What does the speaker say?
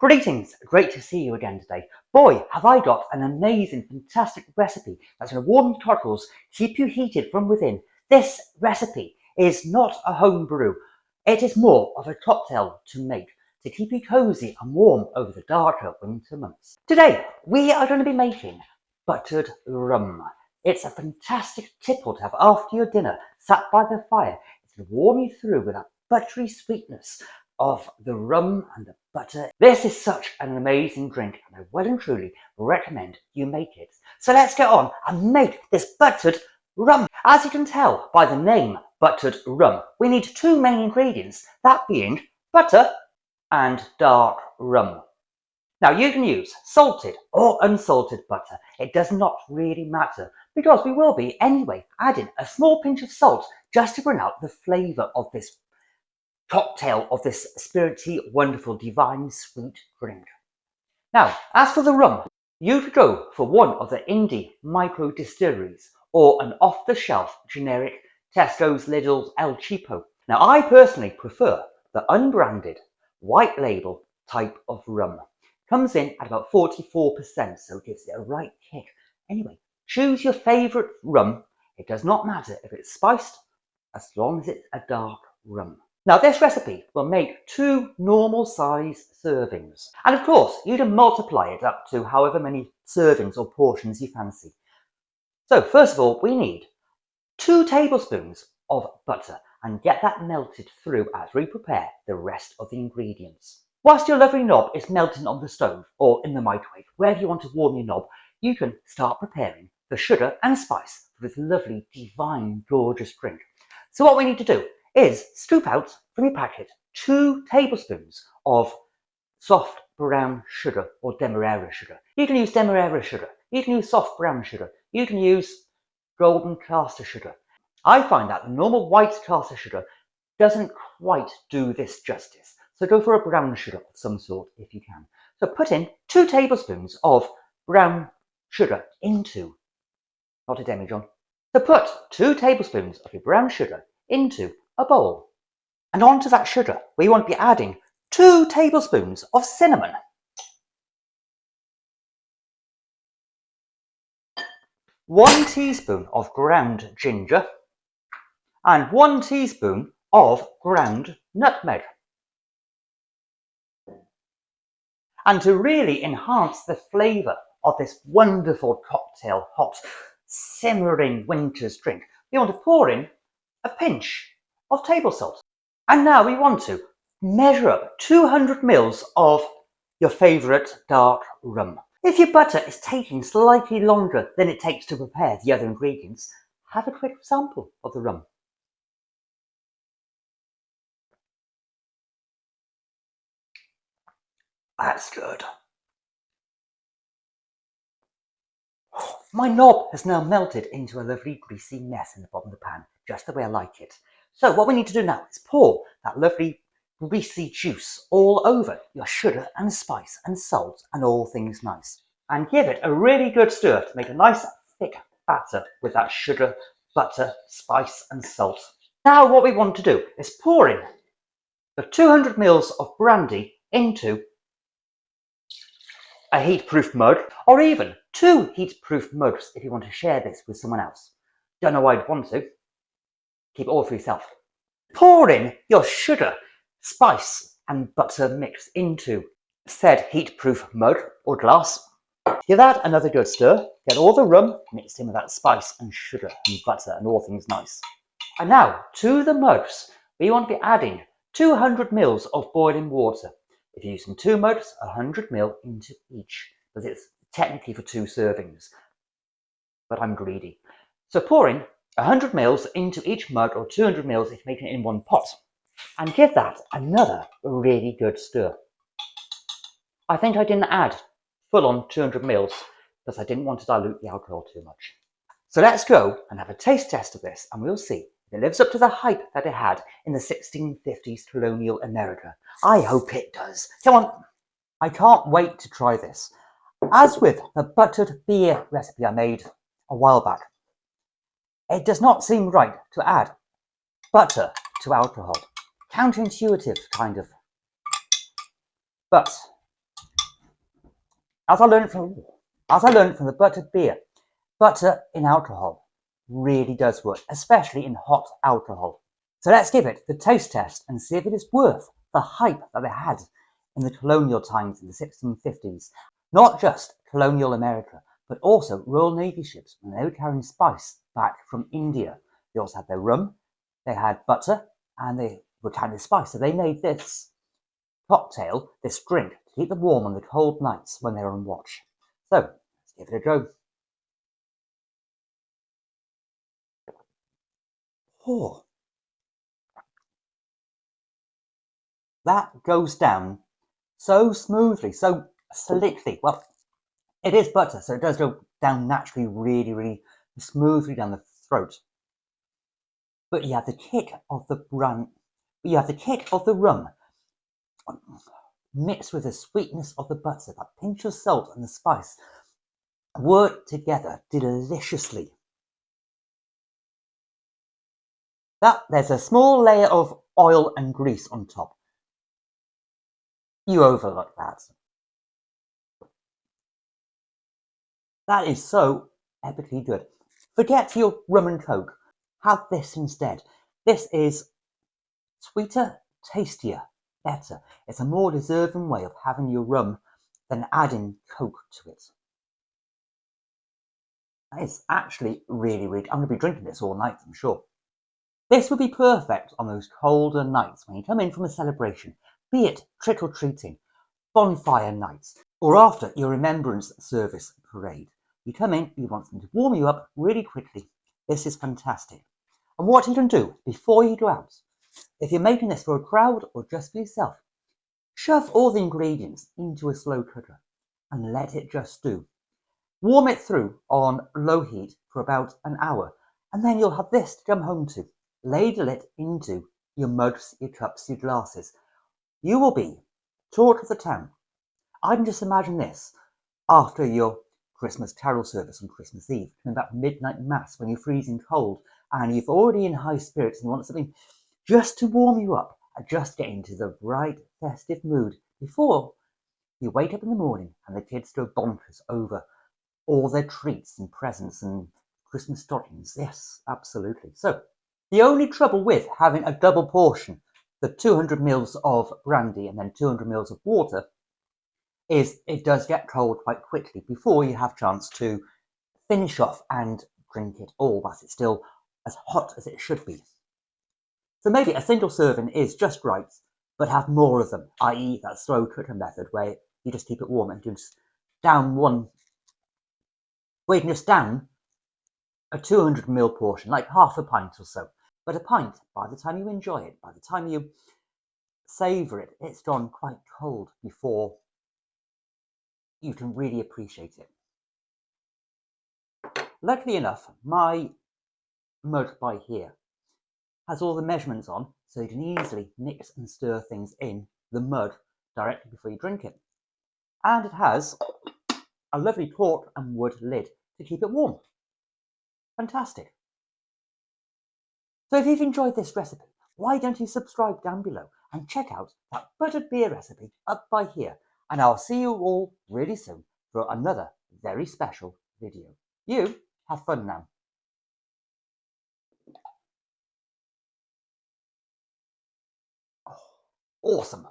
Greetings, great to see you again today. Boy, have I got an amazing, fantastic recipe that's going to warm your toddlers, keep you heated from within. This recipe is not a home brew. It is more of a cocktail to make to keep you cozy and warm over the darker winter months. Today, we are going to be making buttered rum. It's a fantastic tipple to have after your dinner, sat by the fire. It's going to warm you through with that buttery sweetness of the rum and the butter. This is such an amazing drink, and I well and truly recommend you make it. So let's get on and make this buttered rum. As you can tell by the name buttered rum, we need two main ingredients, that being butter and dark rum. Now you can use salted or unsalted butter. It does not really matter because we will be anyway adding a small pinch of salt just to bring out the flavour of this cocktail, of this spirity, wonderful, divine, sweet drink. Now, as for the rum, you could go for one of the indie micro distilleries or an off-the-shelf generic Tesco's, Lidl's, El Cheapo. Now, I personally prefer the unbranded, white label type of rum. Comes in at about 44%, so it gives it a right kick. Anyway, choose your favourite rum. It does not matter if it's spiced, as long as it's a dark rum. Now this recipe will make 2 normal size servings, and of course you can multiply it up to however many servings or portions you fancy. So first of all we need 2 tablespoons of butter, and get that melted through as we prepare the rest of the ingredients. Whilst your lovely knob is melting on the stove or in the microwave, wherever you want to warm your knob, you can start preparing the sugar and spice for this lovely, divine, gorgeous drink. So what we need to do is scoop out from your packet 2 tablespoons of soft brown sugar or demerara sugar. You can use demerara sugar, you can use soft brown sugar, you can use golden caster sugar. I find that the normal white caster sugar doesn't quite do this justice, so go for a brown sugar of some sort if you can. So put in 2 tablespoons of brown sugar into, not a demijohn, so put 2 tablespoons of your brown sugar into a bowl. And onto that sugar, we want to be adding 2 tablespoons of cinnamon, 1 teaspoon of ground ginger, and 1 teaspoon of ground nutmeg. And to really enhance the flavour of this wonderful cocktail, hot, simmering winter's drink, we want to pour in a pinch of table salt. And now we want to measure up 200 ml of your favourite dark rum. If your butter is taking slightly longer than it takes to prepare the other ingredients, have a quick sample of the rum. That's good. My knob has now melted into a lovely greasy mess in the bottom of the pan, just the way I like it. So what we need to do now is pour that lovely greasy juice all over your sugar and spice and salt and all things nice. And give it a really good stir to make a nice thick batter with that sugar, butter, spice and salt. Now what we want to do is pour in the 200 ml of brandy into a heat-proof mug, or even 2 heat-proof mugs if you want to share this with someone else. Don't know why you'd want to. Keep it all for yourself. Pour in your sugar, spice and butter mix into said heat-proof mug or glass. Give that another good stir. Get all the rum mixed in with that spice and sugar and butter and all things nice. And now to the mugs, we want to be adding 200 ml of boiling water. If you're using 2 mugs, 100 ml into each, because it's technically for 2 servings. But I'm greedy. So pour in 100 ml into each mug, or 200 ml if you're making it in one pot. And give that another really good stir. I think I didn't add full on 200 ml because I didn't want to dilute the alcohol too much. So let's go and have a taste test of this, and we'll see if it lives up to the hype that it had in the 1650s colonial America. I hope it does. Come on. I can't wait to try this. As with the buttered beer recipe I made a while back, it does not seem right to add butter to alcohol. Counterintuitive, kind of. But As I learned from the buttered beer, butter in alcohol really does work, especially in hot alcohol. So let's give it the taste test and see if it is worth the hype that it had in the colonial times in the 1650s. Not just colonial America, but also Royal Navy ships when they were carrying spice back from India. They also had their rum, they had butter, and they were carrying spice. So they made this cocktail, this drink, to keep them warm on the cold nights when they were on watch. So let's give it a go. Oh, that goes down so smoothly, so slickly. Well, it is butter, so it does go down naturally, really, really smoothly down the throat. But you have the kick of the rum mixed with the sweetness of the butter. That pinch of salt and the spice work together deliciously. There's a small layer of oil and grease on top. You overlook that. That is so epically good. Forget your rum and coke. Have this instead. This is sweeter, tastier, better. It's a more deserving way of having your rum than adding coke to it. That is actually really, really. I'm going to be drinking this all night, I'm sure. This would be perfect on those colder nights when you come in from a celebration, be it trick-or-treating, bonfire nights, or after your remembrance service parade. You come in, you want something to warm you up really quickly. This is fantastic. And what you can do before you go out, if you're making this for a crowd or just for yourself, shove all the ingredients into a slow cooker and let it just stew. Warm it through on low heat for about an hour, and then you'll have this to come home to. Ladle it into your mugs, your cups, your glasses. You will be talk of the town. I can just imagine this after your Christmas carol service on Christmas Eve, coming back midnight mass when you're freezing cold and you've already in high spirits and you want something just to warm you up and just get into the right festive mood before you wake up in the morning and the kids go bonkers over all their treats and presents and Christmas stockings. Yes, absolutely. So the only trouble with having a double portion, the 200 mils of brandy and then 200 mils of water, is it does get cold quite quickly before you have a chance to finish off and drink it all, but it's still as hot as it should be. So maybe a single serving is just right, but have more of them, i.e. that slow cooker method where you just keep it warm and you just down one, where you can just down a 200 ml portion, like half a pint or so. But a pint, by the time you enjoy it, by the time you savour it, it's gone quite cold before you can really appreciate it. Luckily enough, my mug by here has all the measurements on, so you can easily mix and stir things in the mug directly before you drink it. And it has a lovely cork and wood lid to keep it warm. Fantastic. So if you've enjoyed this recipe, why don't you subscribe down below and check out that buttered beer recipe up by here, and I'll see you all really soon for another very special video. You have fun now. Oh, awesome.